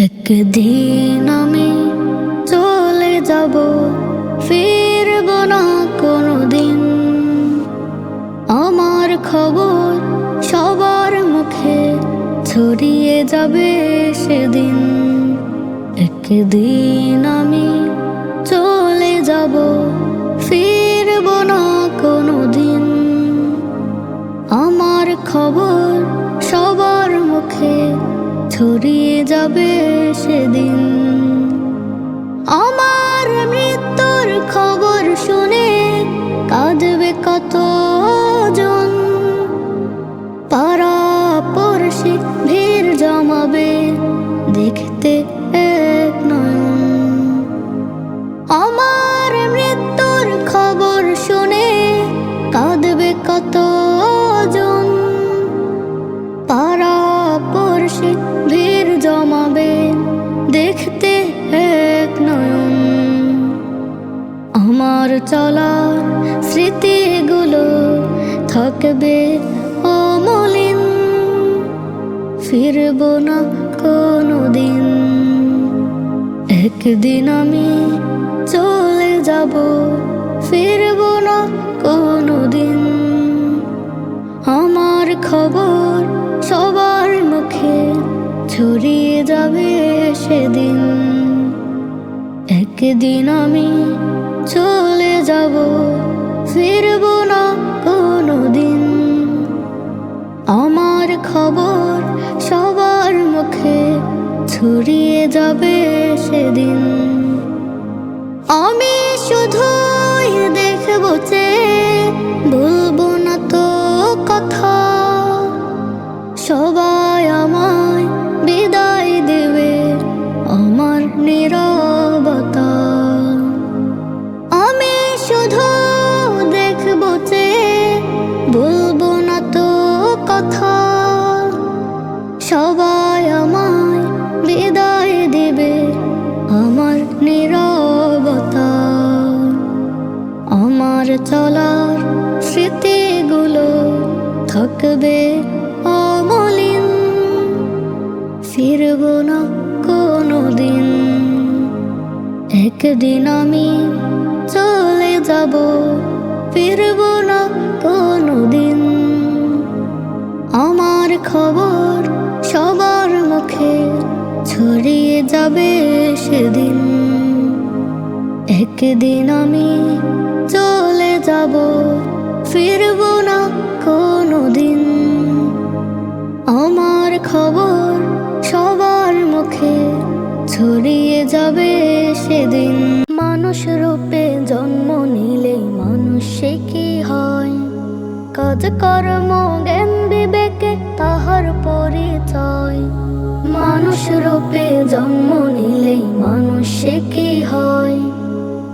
একদিন আমি চলে যাব, ফিরব না কোনোদিন। আমার খবর সবার মুখে ছড়িয়ে যাবে সেদিন। একদিন আমি চলে যাব, ফিরব না কোনোদিন। আমার খবর সবার মুখে ছড়িয়ে যাবে সেদিন। আমার মৃত্যুর খবর শুনে কাঁদবে কতজন, পাড়াপড়শি ভিড় জমাবে দেখতে এক নয়ন। আমার মৃত্যুর খবর শুনে কাঁদবে কতজন, পাড়াপড়শি ভিড় জমাবে দেখতে এক নয়ন। আমার চলার স্মৃতিগুলো থাকবে অমলিন, ফিরব না কোনোদিন। একদিন আমি চলে যাব, ফিরব না কোনোদিন। আমার খবর সবার মুখে ছড়িয়ে যাবে সেদিন। একদিন আমি চলে যাব, ফিরব না কোনোদিন। আমার খবর সবার মুখে ছড়িয়ে যাবে সেদিন। আমি শুধুই দেখব চেয়ে, বলবো না তো কথা। সবাই আমায় বিদায় দেবে আমার নীরবতা। আমি শুধু দেখব চেয়ে, বলবো না তো কথা। সবাই আমায় বিদায় দেবে আমার নীরবতা। আমার চলার স্মৃতিগুলো থাকবে অমলিন, ফিরব না কোনোদিন। একদিন আমি চলে যাব, ফিরব না কোনোদিন। আমার খবর সবার মুখে ছড়িয়ে যাবে সেদিন। একদিন আমি চলে যাব, ফিরব না কোনোদিন। আমার খবর সবার মুখে ছড়িয়ে যাবে সেদিন। মানুষ রূপে জন্ম নিলেই মানুষ সে কি হয়? কাজ কর্ম জ্ঞান বিবেকে তাহার পরিচয়। মানুষ রূপে জন্ম নিলেই মানুষ সে কি হয়?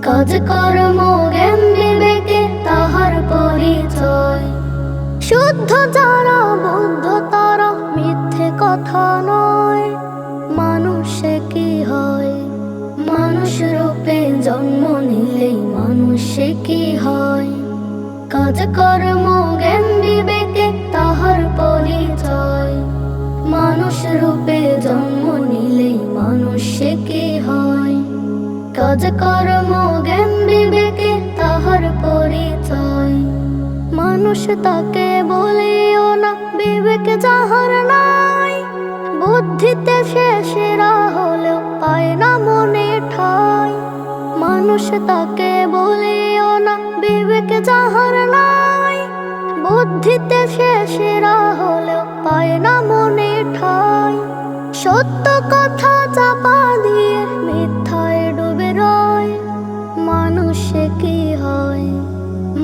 কাজ কর্ম জ্ঞান বিবেকে তাহার পরিচয়। শুদ্ধ যারা বুদ্ধ তারা মিথ্যে কথা নয়। মানুষ সে কি হয়? মানুষ রূপে জন্ম নিলেই মানুষ সে কি হয়? কাজ কর্ম জ্ঞান বিবেকে তাহার পরিচয়। মানুষ রূপে জন্ম নিলেই মানুষ সে কি হয়? কাজ কর্ম জ্ঞান বিবেকে তাহার পরিচয়। মানুষ তাকে বলিও না বিবেক যাহার নাই। বুদ্ধিতে সে সেরা হলেও পায় না মনে ঠাঁই। মানুষ তাকে বলিও না বিবেক যাহার নাই। বুদ্ধিতে সে সেরা হলেও পায় না মনে ঠাঁই। সত্য কথা চাপা দিয়ে মিথ্যায় ডুবে রয়। মানুষ সে কি হয়?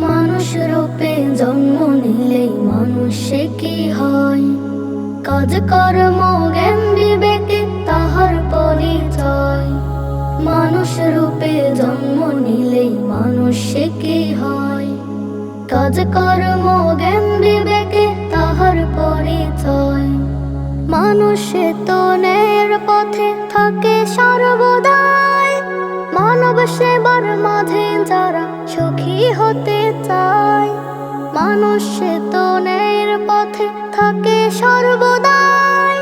মানুষ রূপে জন্ম নিলেই মানুষ সে কি হয়? কাজ কর্ম জ্ঞান বিবেকে তাহার পরিচয়। মানুষ রূপে জন্ম নিলেই মানুষ সে কি হয়? কাজ কর্ম জ্ঞান বিবেকে তাহার পরিচয়। মানুষ চেতনের পথে থাকে সর্বদাই। মানব সেবার মাঝে যারা সুখী হতে চায়। মানুষ চেতনের পথে থাকে সর্বদাই।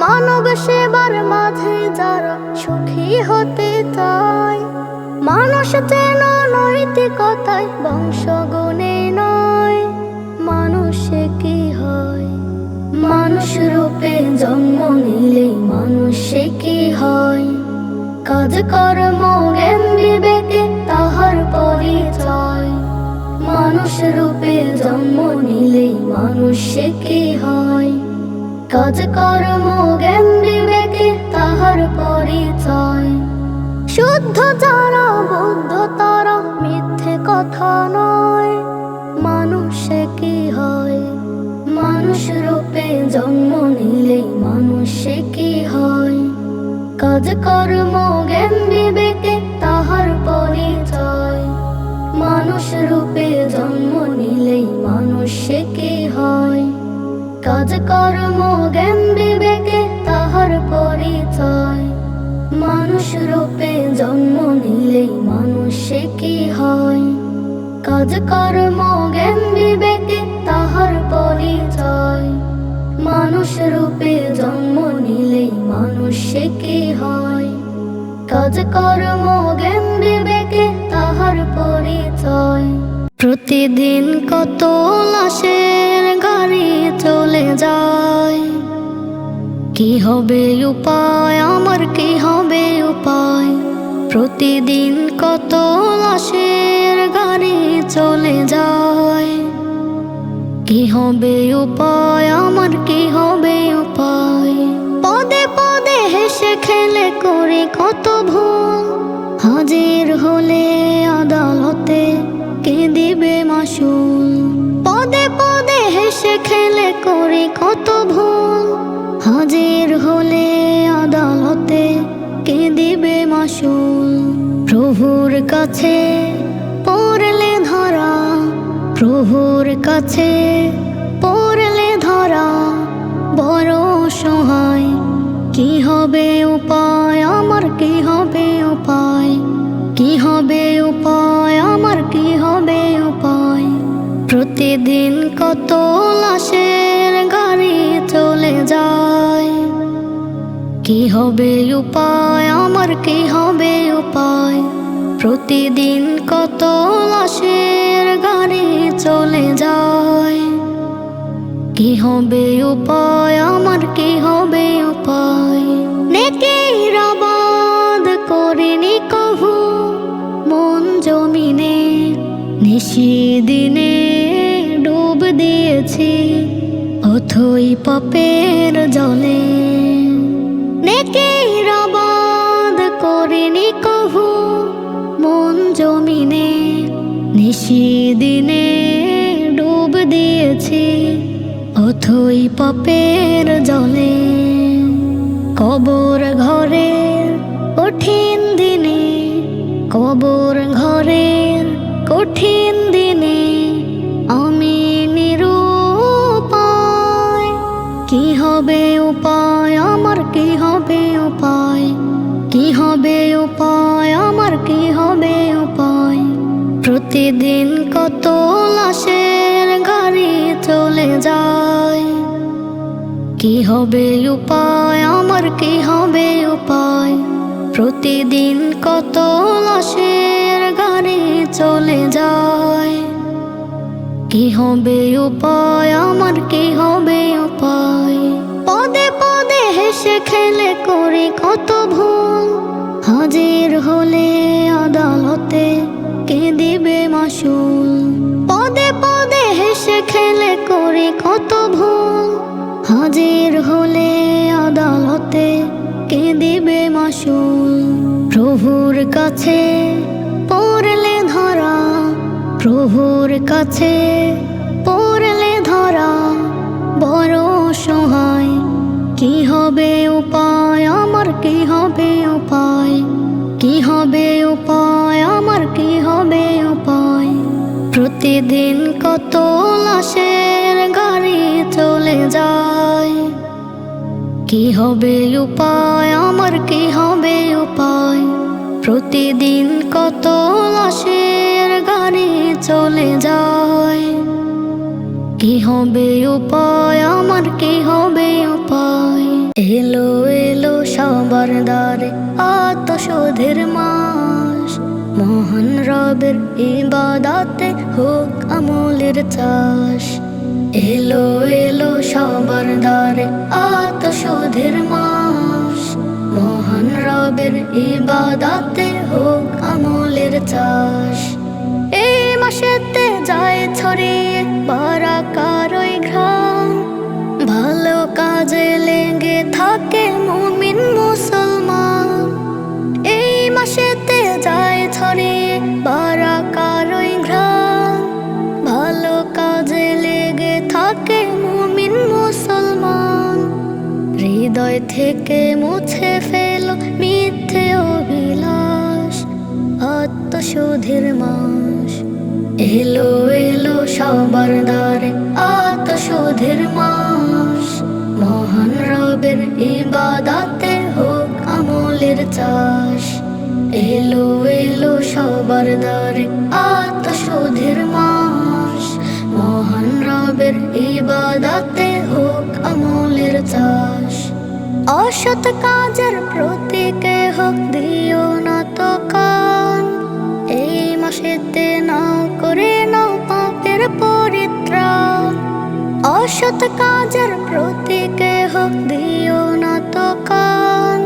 মানব সেবার মাঝে যারা সুখী হতে চায়। মানুষ যেন নৈতিকতায় বংশগুণে নয়, মানুষে কি হয়? মানুষ রূপে জন্ম নিলেই মানুষে কি হয়? কাজ কর্ম জ্ঞান বিবেকে তাহার পরিচয়। মানুষ রূপে জন্ম নিলেই মানুষে কি হয়? কাজ কর্ম জ্ঞান বিবেকে তাহার পরিচয়। শুদ্ধ যারা বুদ্ধ তারা মিথ্যে কথা নয়, মানুষে কি হয়? মানুষ রূপে জন্ম নিলেই মানুষে কি হয়? কাজ কর্ম জ্ঞান বিবেকে তাহার পরিচয়। মানুষ রূপে জন্ম নিলেই মানুষে কি হয়? কাজ কর্ম জ্ঞান বিবেকে তাহার পরিচয়। মানুষ রূপে জন্ম নিলেই মানুষে কি হয়? কাজ কর্ম জ্ঞান বিবেকে তাহার পরিচয়। মানুষ রূপে জন্ম নিলেই মানুষে কি হয়? কাজ কর্ম জ্ঞান বিবেকে তাহার পরিচয়। প্রতিদিন কত লাশের গাড়ি চলে যায়, কি হবে উপায় আমার, কি হবে উপায়? প্রতিদিন কত লাশের গাড়ি চলে যায়, কি হবে উপায় আমার, কি হবে উপায়? পদে পদে হেসে খেলে করে কত ভুল, হাজির হলে আদালতে কে দিবে মাসুল? পদে পদে হেসে খেলে করে কত ভুল, হাজির হলে আদালতে কে দিবে মাসুল? প্রভুর কাছে পড়লে ধরা, প্রভুর কাছে পড়লে ধরা, বড় সহায়। কি হবে উপায় আমার, কি হবে উপায়? কি হবে উপায় আমার, কি হবে উপায়? প্রতিদিন কত লাশের গাড়ি চলে যায়, কি হবে উপায় আমার, কি হবে উপায়? প্রতিদিন কত লাশের গাড়ি চলে যায়, কি হবে উপায় আমার, কি হবে উপায়? নেকির আবাদ করিনি কভু মন জমিনে, নিশিদিনে ডুব দিয়েছি অথই পাপের জলে। নেকির আবাদ করিনি কভু মন জমিনে, নিশিদিনে ডুব দিয়েছি অথই পাপের জলে। কবর ঘরের কঠিন দিনে, কবর ঘরের কঠিন দিনে আমি নিরুপায়। কি হবে উপায় আমার, কি হবে উপায়? কি হবে উপায় আমার, কি হবে উপায়? প্রতিদিন কত লাশের গাড়ি চলে যায়, কি হবে উপায় আমার, কি হবে উপায়? প্রতিদিন কত লাশের গাড়ি চলে যায়, কি হবে উপায় আমার, কি হবে উপায়? পদে পদে হেসে খেলে করে কত ভুল, হাজির হলে আদালতে কে দিবে মাসুল? পদে পদে হেসে খেলে করে কত ভুল, হাজির হলে আদালতে কে দিবে মাসুল? প্রভুর কাছে পড়লে ধরা, প্রভুর কাছে পড়লে ধরা, বড় সহায়। কি হবে উপায় আমার, কি হবে উপায়? কি হবে উপায় আমার, কি হবে উপায়? প্রতিদিন কত লাশের গাড়ি চলে যায়, কি হবে উপায় আমার, কি হবে উপায়? প্রতিদিন কত লাশের গাড়ি চলে যায়, কি হবে উপায় আমার, কি হবে উপায়? এলো এলো সব সবার দ্বারে আত্মশোধের মাস। মহান রবের ইবাদতে হোক আমলের চাষ। এলো এলো সবার দ্বারে আত্মশোধের মাস। মহান রবের ইবাদতে হোক আমলের চাষ। এই মাসেতে যায় ছড়িয়ে বারাকার ওই ঘ্রাণ। ভালো কাজে লেগে থাকে মুমিন মুসলমান। এই মাসেতে যায় ছড়িয়ে বারাকার ওই ঘ্রাণ। ভালো কাজে লেগে থাকে মুমিন মুসলমান। হৃদয় থেকে মুছে ফেলো মিথ্যে অভিলাষ। আত্মশোধের মাস। এলো এলো সবার দ্বারে আত্মশোধের মাস। মহান রবের ইবাদতে হোক আমলের চাষ। এলো এলো সবার দ্বারে আত্মশোধের মাস। মহান রবের ইবাদতে হোক আমলের চাষ। অসৎ কাজের প্রতি কেহ দিও না তো কান। এই মাসেতে নাও করে নাও পাপের পরিত্রাণ। অসৎ কাজের প্রতি কেহ দিও না তো কান।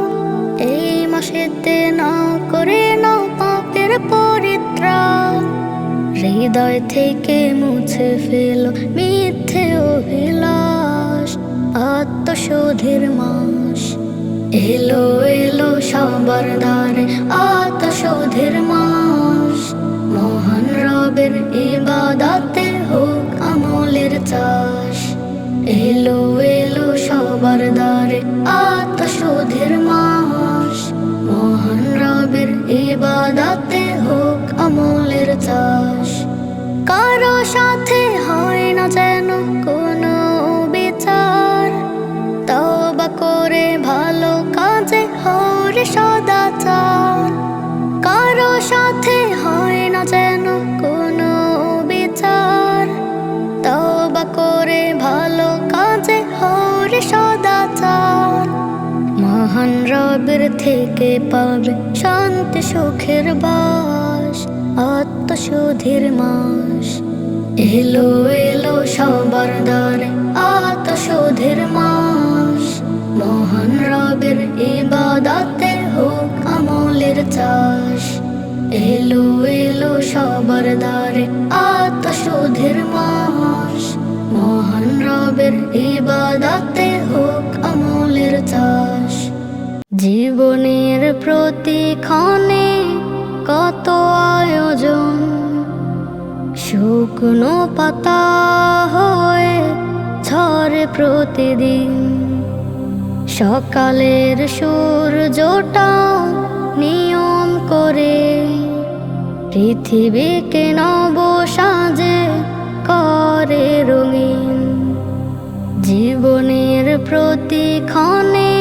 এই মাসেতে নাও করে নাও পাপের পরিত্রাণ। হৃদয় থেকে মুছে ফেলো মিথ্যে অভিলাষ। আত্মশোধের মাস। এলো এলো সবার দ্বারে আত্মশোধের মাস। মহান রবের ইবাদতে হোক আমলের চাষ। এলো এলো সবার দ্বারে আত্মশোধের মাস। মহান রবের ইবাদতে হোক আমলের চাষ। কারো সাথে হয় না যেন কোনো বিচার। তওবা করে ভালো কাজে হরে সদাচার। কারো সাথে হয় না যেন কোনো বিচার। তওবা করে ভালো কাজে হরে সদাচার। মহান রবের থেকে পাবে শান্তি সুখের বাস। আত্মশোধের মাস। এলো এলো সবার দ্বারে আত্মশোধের মাস। মহান রবের ইবাদতে হোক আমলের চাষ। এলো এলো সবার দ্বারে আত্মশোধের মাস। মহান রবের ইবাদতে হোক আমলের চাষ। জীবনের প্রতিক্ষণে কত আয়োজন। শুকনো পাতা হয়ে ঝরে প্রতিদিন। সকালের সূর্যটা নিয়ম করে পৃথিবীকে নব সাজে করে রঙিন। জীবনের প্রতিক্ষণে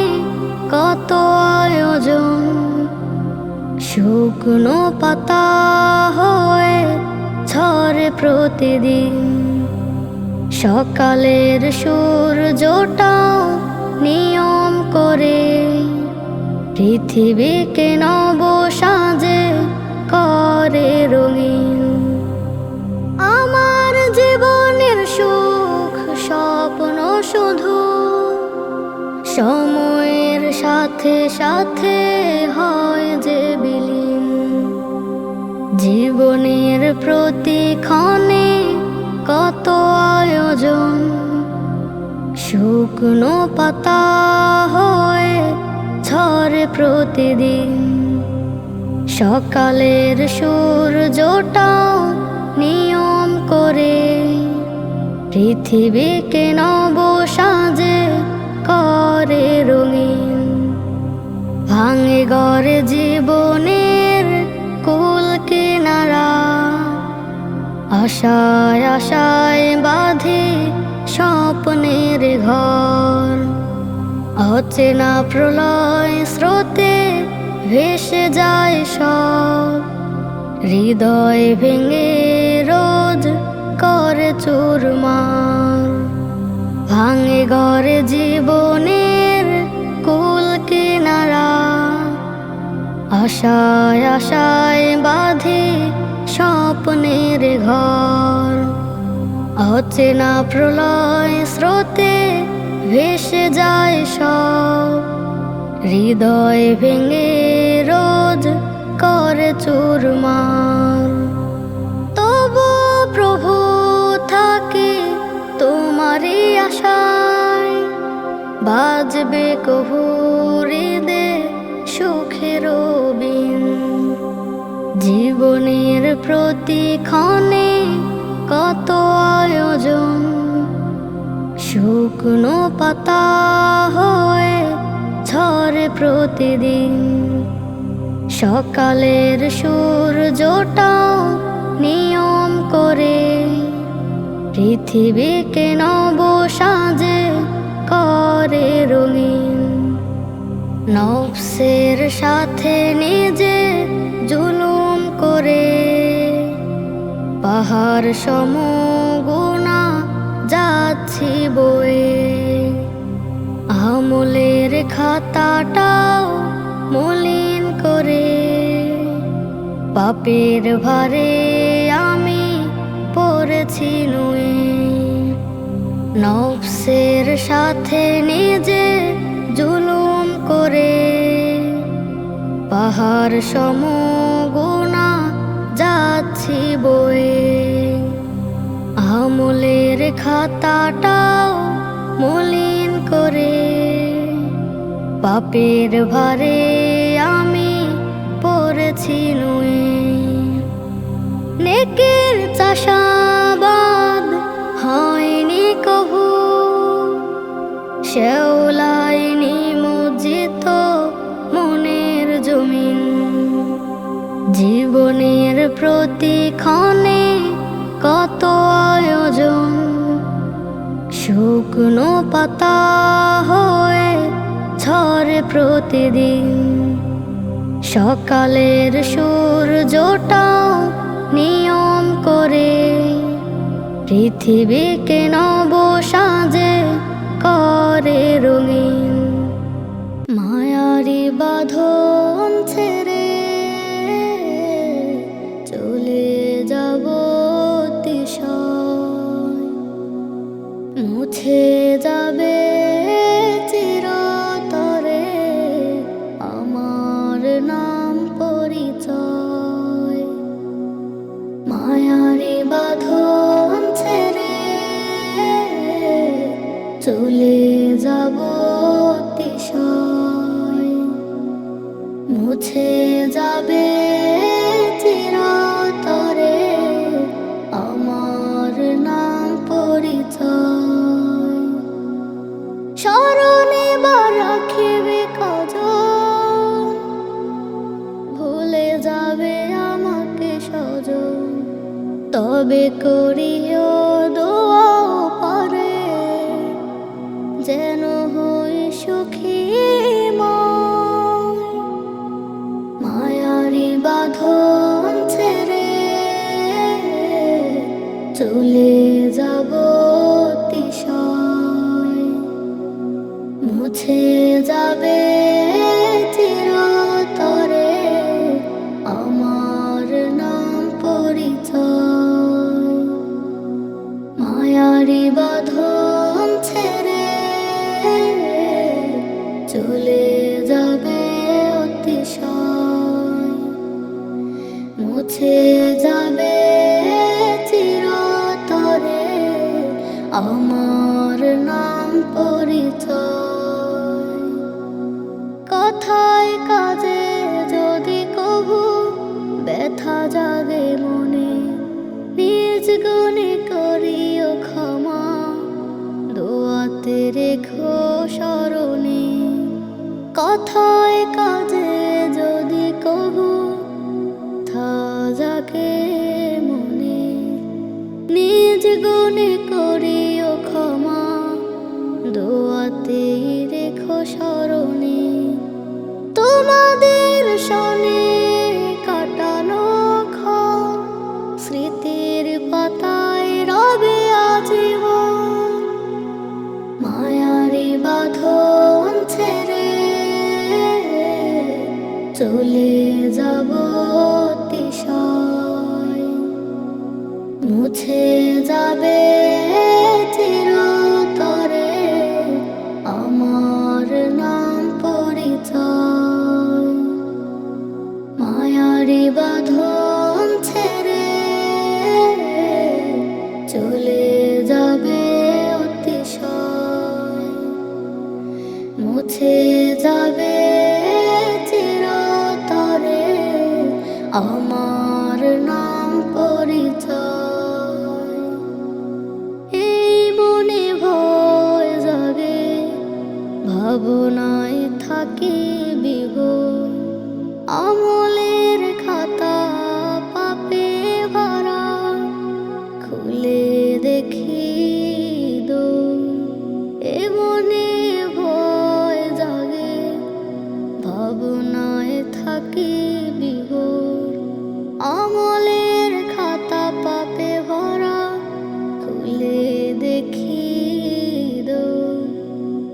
কত আয়োজন। শুকনো পাতা হয়ে ঝরে প্রতিদিন। সকালের সূর্যটা নিয়ম করে পৃথিবীকে নব সাজে করে রঙিন। আমার জীবনের সুখ স্বপ্ন শুধু সময়ের সাথে সাথে হয় যে বিলীন। জীবনের প্রতিক্ষণে কত আয়োজন। শুকনো পাতা হয়ে ঝরে প্রতিদিন। সকালের সূর্যটা নিয়ম করে পৃথিবীকে নব সাজে করে রঙিন। ভাঙে গড়ে জীবনের কুল কিনারা। আশায় আশায় বাঁধে স্বপ্নের ঘর। অচেনা প্রলয় স্রোতে ভেসে যায় সব। হৃদয় ভেঙে রোজ করে চুরমার। ভাঙে গড়ে জীবনের কুল কিনারা। আশায় আশায় বাঁধে স্বপ্নের ঘর, অচেনা প্রলয় স্রোতে ভেসে যায় সব। হৃদয় ভেঙে রোজ করে চুরমার, তবু প্রভু থাকে তোমারই আশায়। বাজবে কভু হৃদে সুখের বিন, জীবনের প্রতিক্ষণে কত আয়োজন। শুকনো পাতা হয়ে ঝরে প্রতিদিন, সকালের সূর্যটাও নিয়ম করে পৃথিবীকে নব সাজে করে রঙিন। নফসের সাথে নিজে জুলুম করে পাহাড় সম গুনাহ যাচ্ছি বয়ে। আমলের খাতাটাও মলিন করে পাপের ভারে আমি পড়েছি নুয়ে। নফসের সাথে নিজে জুলুম করে পাহাড় সম গুনাহ যাচ্ছি বয়ে। আমলের খাতাটাও মলিন করে পাপের ভারে আমি পড়েছি নুয়ে। নেকের চাষাবাদ হয়নি কভু, শেওলাই নিমজ্জিত মনের জমিন। জীবনের প্রতিক্ষণে কত আয়োজন, শুকনো পাতা হয়ে ঝরে প্রতিদিন। সকালের সূর্যটাও নিয়ম করে পৃথিবীকে নব সাজে করে রঙিন। মায়ারি বাঁধন ছেড়ে চলে যাব অতিশয়, মুছে যাবে চিরতরে আমার নাম পরিচয়। মায়ারি বাঁধন ছেড়ে চলে যাব অতিশয়, মুছে যাবে চিরতরে আমার নাম পরিচয়। স্মরণে বা রাখিবে কজন, ভুলে যাবে আমাকে সজন। তবে করিও দোয়া পারে যেন হই সুখী ময়। মায়ারি বাঁধন ছেড়ে চলে যাব অতিশয়, মুছে যাবে চিরতরে আমার নাম পরিচয়। মায়ারি বাঁধন ছেড়ে চলে যাবে অতিশয়, মুছে যাবে চিরতরে আমার নাম পরিচয়। কথায় কাজে যদি কভু ব্যথা জাগে মনে, নিজ গুণে করিও ক্ষমা, দোয়াতে রেখো স্মরণে। কথায় কাজে যদি কভু ব্যথা জাগে মনে, নিজ গুণে করিও ক্ষমা, দোয়াতে রেখো স্মরণে। তোমাদের সনে কাটানো ক্ষণ স্মৃতির পাতায় রবে আজীবন। মায়ারি বাঁধন ছেড়ে চলে যাব অতিশয়, মুছে যাবে চিরতরে আমার নাম পরিচয়। মায়ারি বাঁধন ছেড়ে চলে যাবে অতিশয়, মুছে যাবে চিরতরে আমার নাম পরিচয়। এই মনে ভয় জাগে, ভাবনায় থাকি বিভোর, আমলের খাতা পাপে ভরা, খুলে দেখি দূর। এ মনে ভয় জাগে, ভাবনায় থাকি বিভোর, আমলের খাতা পাপে ভরা, খুলে দেখি দূর।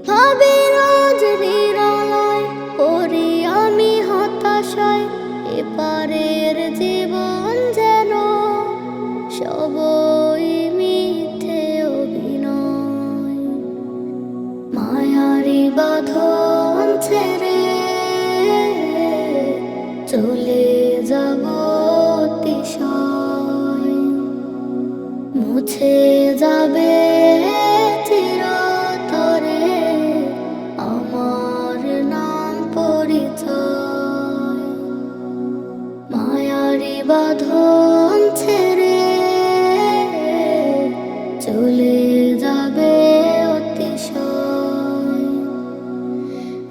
ভাবি রোজ নিরালায়, পড়ি আমি হতাশায়, এপারের জীবন যেন সবই মিথ্যে অভিনয়। মায়ারি বাঁধন ছেড়ে চলে যাব অতিশয়, মুছে যাবে চিরতরে আমার নাম পরিচয়। মায়ারি বাঁধন ছেড়ে চলে যাবে অতিশয়,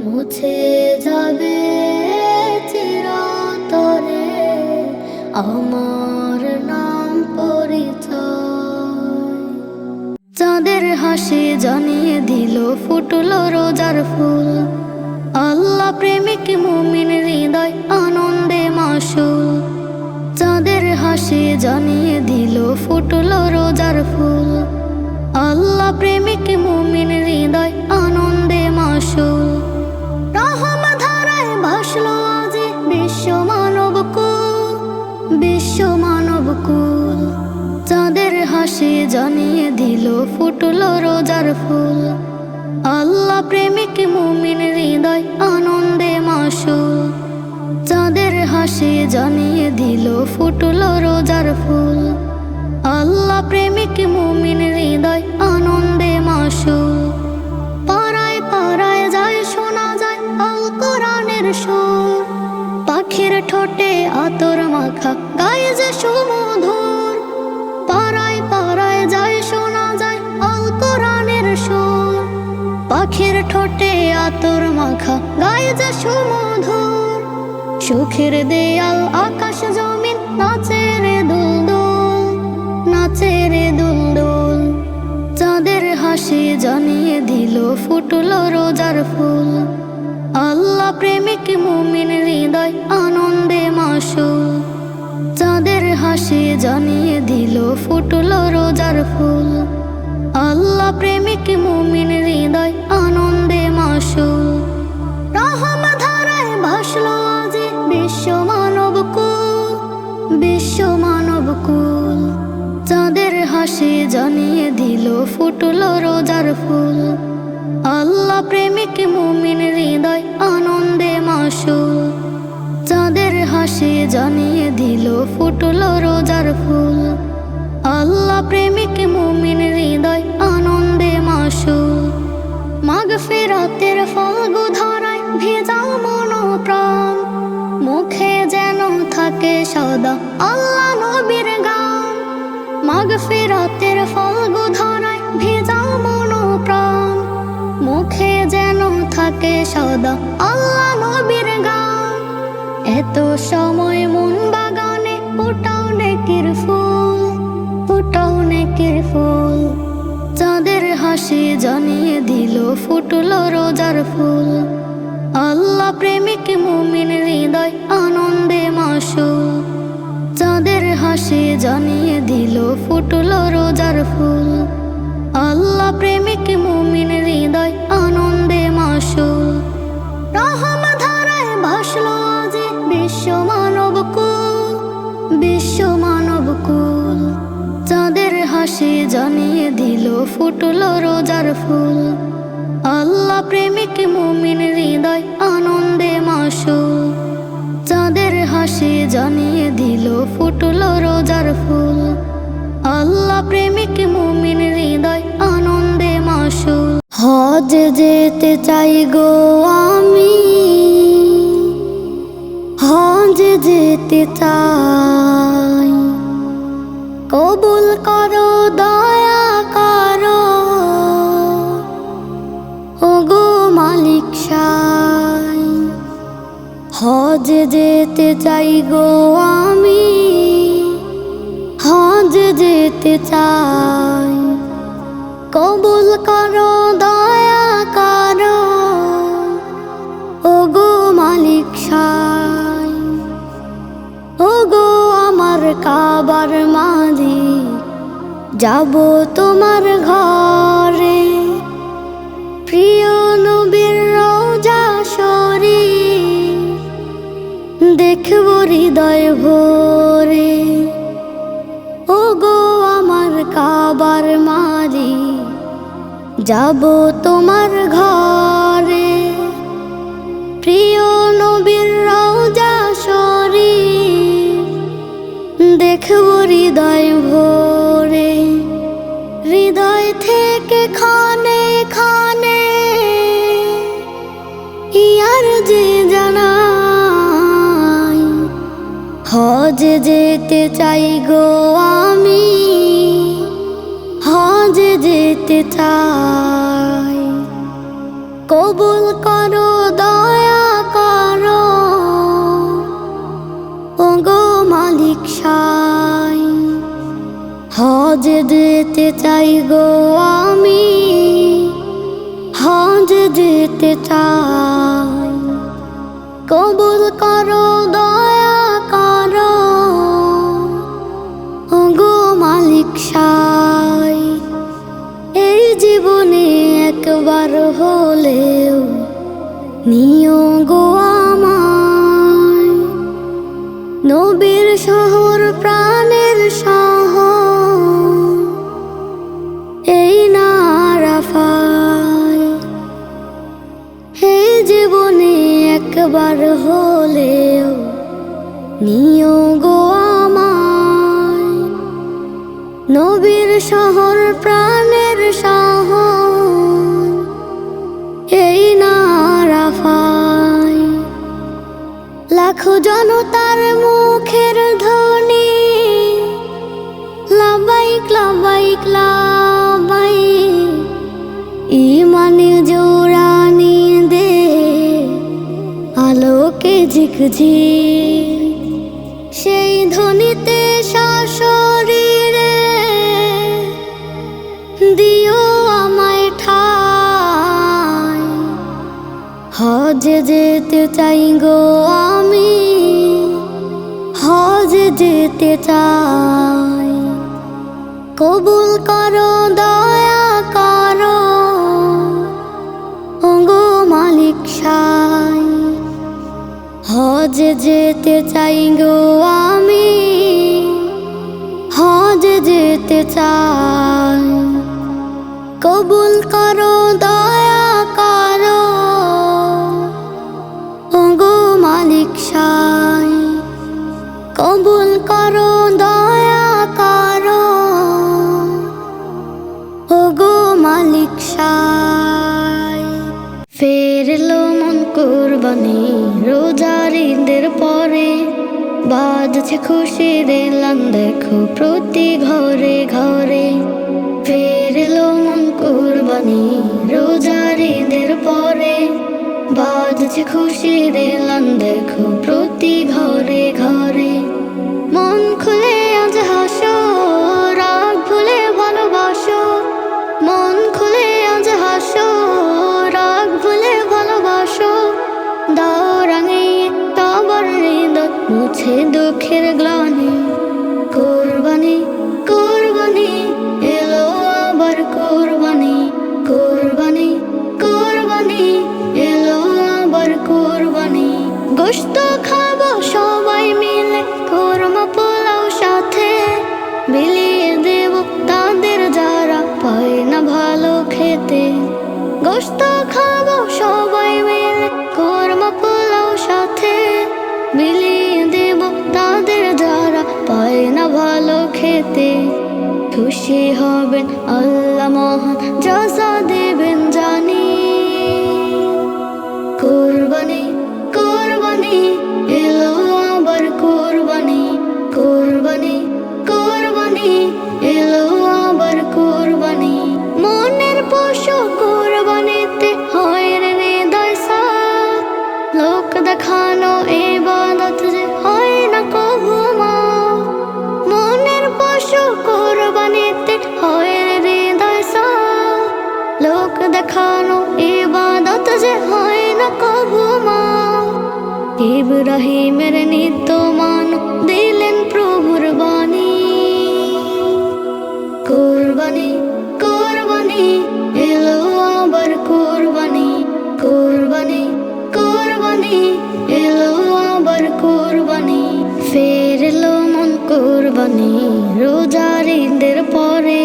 মুছে যাবে চিরতরে আমার নাম পরিচয়। চাঁদের হাসি জানিয়ে দিল ফুটল রোজার ফুল, আল্লাহ প্রেমিক মুমিন হৃদয় আনন্দে মাসুল। চাঁদের হাসি জানিয়ে দিল ফুটল রোজার ফুল, আল্লাহ প্রেমিক মুমিন হৃদয় আনন্দে মাসুল। রহম ধারায় ভাসলো আজি বিশ্ব মানব কুল, বিশ্ব মানব কুল। চাঁদের হাসি জানিয়ে দিল ফুটল রোজার ফুল, আল্লাহ প্রেমিক মুমিন হৃদয় আনন্দে মাসুল। চাঁদের হাসি জানিয়ে দিল ফুটল রোজার ফুল, আল্লাহ প্রেমিক মুমিন হৃদয় আনন্দে মাসুল। পাড়ায় পাড়ায় যায় শোনা যায় আল কোরআনের সুর, পাখির ঠোঁটে আতর মাখা গায়ে যে সুমধুর। পাড়ায় পাড়ায় যায় শোনা যায় আল কোরআনের সুর, পাখির ঠোঁটে আতর মাখা গায়ে যে সুমধুর। সুখের দেয়াল আকাশ জমিন নাচে রে দুলদুল, নাচে রে দুলদুল। চাঁদের হাসি জানিয়ে দিল ফুটল রোজার ফুল, আল্লাহ প্রেমিক মুমিন হৃদয় আনন্দে মাসুল। চাঁদের হাসি জানিয়ে দিল ফুটল রোজার ফুল, আল্লাহ প্রেমিক মুমিন হৃদয় আনন্দে মাসুল। রহম ধারায় ভাসলো আজি বিশ্ব মানব কুল, বিশ্ব মানব কুল। চাঁদের হাসি জানিয়ে দিল ফুটল রোজার ফুল, আল্লাহ প্রেমিক মুমিন হৃদয় আনন্দে মাসুল। চাঁদের হাসি জানিয়ে দিল ফুটল রোজার ফুল, আল্লাহ প্রেমিক মুমিন হৃদয় আনন্দে মাসুল। মাগফিরাতের ফাল্গু ধারায় ভেজাও মন প্রাণ, মুখে যেন থাকে সদা আল্লাহ নবীর গান। মাগফিরাতের ফাল্গু ধারায় ভেজাও মন প্রাণ, মুখে যেন থাকে সদা আল্লাহ নবীর গান। এত সময় মন বাগানে ফুটাও নেকির ফুল, ফুটাও নেকির ফুল। চাঁদের হাসি জানিয়ে দিল ফুটল রোজার ফুল, আল্লাহ প্রেমিক মুমিন হৃদয় আনন্দে মাসুল। চাঁদের হাসি জানিয়ে দিল ফুটল রোজার ফুল, আল্লাহ প্রেমিক মুমিন হৃদয় আনন্দে মাসুল। রহম ধারায় ভাসলো আজি জানিয়ে দিল ফুটলো রোজার ফুল। আল্লাহ প্রেমিক মুমিন হৃদয় আনন্দে মাসুল। চাঁদের হাসি জানিয়ে দিল ফুটলো রোজার ফুল। আল্লাহ প্রেমিক মুমিন হৃদয় আনন্দে মাসুল। হজ যেতে চাই গো আমি, হজ যেতে চাই, কবুল করো দয়া করো ওগো মালিক সাই। হজ যেতে চাই গো আমি, হজ যেতে চাই, কবুল করো দয়া করো ওগো মালিক সাই। ওগো আমার কাবার মালিক, যাব তোমার ঘরে, প্রিয় নবীর রওজা শরীফ দেখব হৃদয় ভরে। ওগো আমার কাবার মালিক, যাব তোমার ঘরে, প্রিয় নবীর রওজা শরীফ দেখব হৃদয় ভরে। হৃদয় থেকে খানে খানে ইয়ার যে জানাই, হজ যেতে চাই গো আমি, হজ যেতে চাই, কবুল করো দয়া করো ওগো মালিক সাই। হজ যেতে চাই গো আমি, হজ যেতে চাই, কবুল করো দয়া করো ওগো মালিক সাই। এই জীবনে একবার হলেও নিও গো আমায়, নবীর শহর প্রাণের শহর এই না আরাফায়। এই জীবনে একবার হলেও নিও গো আমায়, নবীর শহর প্রাণের শহর এই না আরাফায়। লাখো জনতার মুখের ধ্বনি লাবাইক লাবাইক লাবাইক, ইমানে জোরানি দে আলোকে ঝিকঝিক, সেই ধ্বনিতে সশরীরে দিও আমায় ঠাই। হজ যেতে চাই গো আমি, হজ যেতে চাই, কবুল করো দয়া করো ওগো মালিক সাই। হজ যেতে চাই গো আমি, হজ যেতে চাই, কবুল করো দয়া করো ওগো মালিক সাই। কবুল করো দয়া করো ওগো মালিক সাই। ফেরলো মন কুরবানি রোজার ঈদের পরে, বাজছে খুশির এলান দেখো প্রতি ঘরে ঘরে। ফেরলো মন কুরবানি রোজার ঈদের পরে, বাজছে খুশির এলান দেখো প্রতি ঘরে ঘরে। মন খুলে আজ হাসো, রাগ ভুলে ভালোবাসো, মন খুলে আজ হাসো, রাগ ভুলে ভালোবাসো। দাও রাঙিয়ে কাবার হৃদয় মুছে দুঃখের গ্লানি। কোরবানি কোরবানি এলো আবার কোরবানি, কোরবানি কোরবানি এলো আবার কোরবানি। গোশত খাবো সবাই মিলে, কোরমা পোলাও সাথে বিলিয়ে দেব তাদের যা এতে খুশি হবেন আল্লাহ মহান জাযা দেবেন জানি। কুরবানি কুরবানি এলো আবার কুরবানি, কুরবানি কুরবানি এলো আবার কুরবানি। মনের পশু কুরবানিতে হয় রে হৃদয় সাফ, লোক দেখানো ইবাদত যে হয় না কভু মাফ। মনের পশু কুরবানিতে হয় রে হৃদয় সাফ, লোক দেখানো ইবাদত যে হয় না কভু মাফ। ইব্রাহিমের নিত্য মান দিলেন প্রভুর বাণী। কুরবানি কুরবানি এলো আবার কুরবানি, কুরবানি কুরবানি এলো আবার কুরবানি। ফেরলো মন কুরবানি রোজার ঈদের পরে,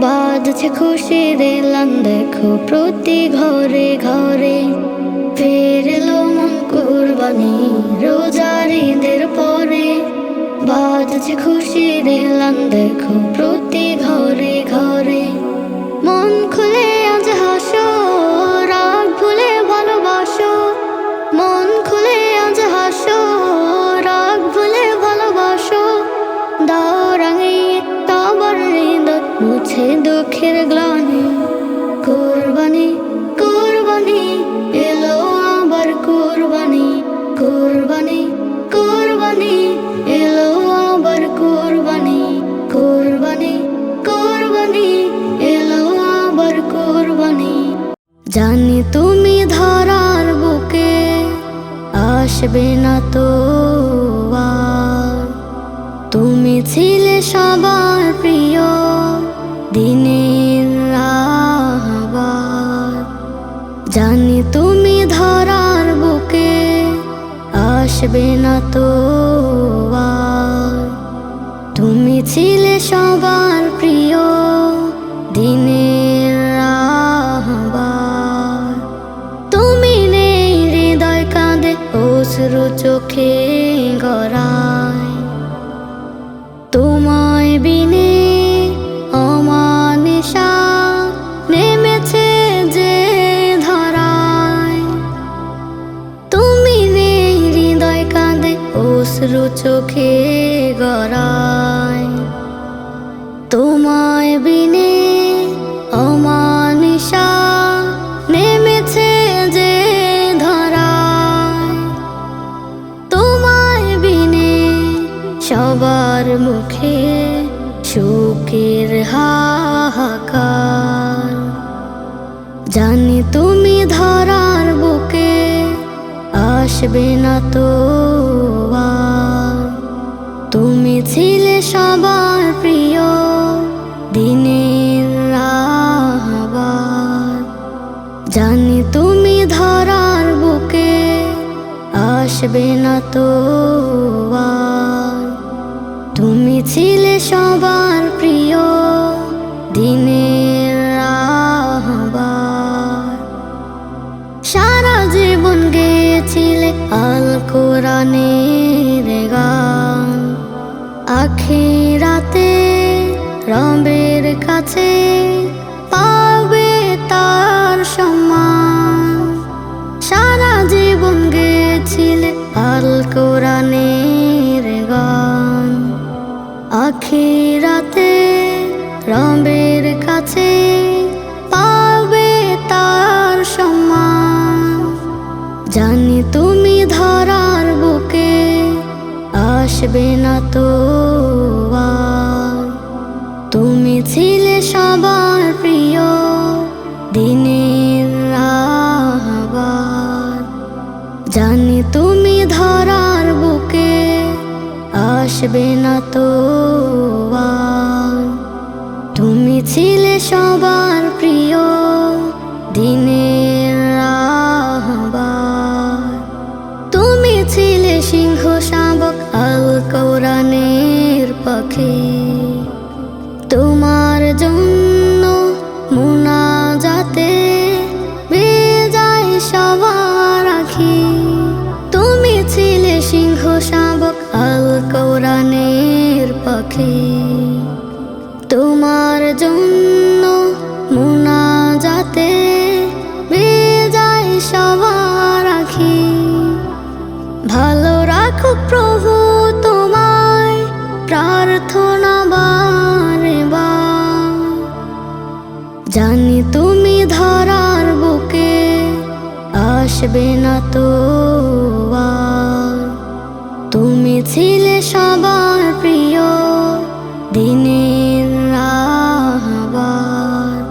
বাজছে খুশির এলান দেখো প্রতি ঘরে ঘরে। ফেরলো মন কুরবানি রোজার ঈদের পরে, বাজছে খুশির এলান দেখো প্রতি ঘরে ঘরে। মন খুলে আজ হাসো, রাগ ভুলে ভালোবাসো। মন খুলে আজ হাসো, রাগ ভুলে ভালোবাসো। দাও রাঙিয়ে কাবার হৃদয় মুছে দুঃখের গ্লানি। কুরবানি কুরবানি এলো আবার কুরবানি, কুরবানি কুরবানি এলো আবার কুরবানি, কুরবানি কুরবানি এলো আবার কুরবানি। জানি তুমি ধরার বুকে আসবে না তো আর, তুমি ছিলে সবার প্রিয় দিনের রাহবার। জানি তুমি ধরার বুকে আসবে না তো আর, তুমি ছিলে সবার প্রিয় দিনের রাহবার। তুমি নেই হৃদয় কাঁদে অশ্রু চোখে গড়ায়, তোমায় বিনে অমানিশা নেমেছে যে ধরায়। তুমি নেই হৃদয় কাঁদে অশ্রু চোখে গড়ায়, তোমায় বিনে অমানিশা নেমেছে যে ধরায়। তোমায় বিনে সবার মুখে শোকের হাহাকার। জানি তুমি ধরার বুকে আসবে না তো আর, তুমি ছিলে সবার প্রিয় দিনের রাহবার। জানি তুমি ধরার বুকে আসবে না তো আর, তুমি ছিলে সবার প্রিয় দিনের রাহবার। সারা জীবন গেয়েছিলে আল কোরআনের গান, আখিরাতে রবের কাছে পাবে তার সম্মান। সারা জীবন গেয়েছিলে আল কোরআনের গান, আখিরাতে রবের কাছে পাবে তার সম্মান। জানি তুমি ধরার বুকে আসবে না তো আর, তুমি ছিলে সবার প্রিয় দিনের রাহবার। জানি তুমি ধরার বুকে আসবে না তো আর, তুমি ছিলে সবার প্রিয় দিনের রাহবার। তুমি ছিলে সিংহ শাবক আল কোরআনের পাখি, তোমার জন্য মুনাজাতে বেজায় সবার আখি। তুমি ছিলে সিংহ শাবক আল কোরআনের পাখি। জন্য মুনাজাতে বেজায় সবার আখি। ভালো রাখুক প্রভু তোমায়, প্রার্থনা বারে বার। জানি তুমি ধরার বুকে আসবে না তো আর। তুমি ছিলে সবার প্রিয় দিনের রাহবার।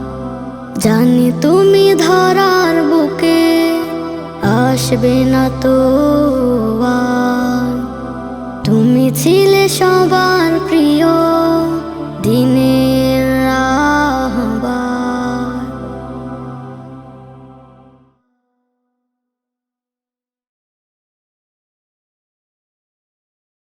জানি তুমি ধরার বুকে আসবে না তো